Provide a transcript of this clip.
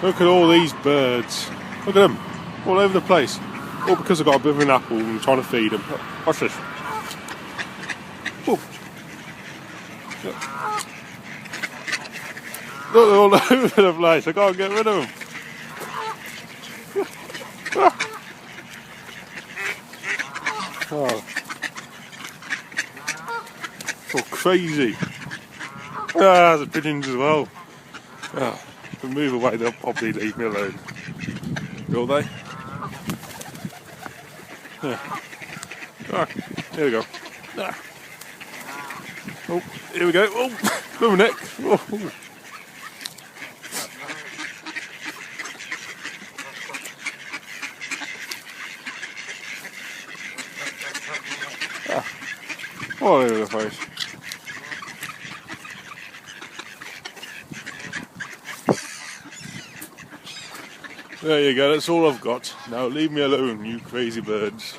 Look at all these birds. Look at them, all over the place. All because I've got a bit of an apple and I'm trying to feed them. Watch this. Ooh. Look, they're all over the place. I can't get rid of them. Oh, oh crazy. There's the pigeons as well. If I move away, they'll probably leave me alone. Will they? Yeah. Here we go. Oh, here we go. Oh, go neck. Oh. All over the place. There you go, that's all I've got. Now leave me alone, you crazy birds.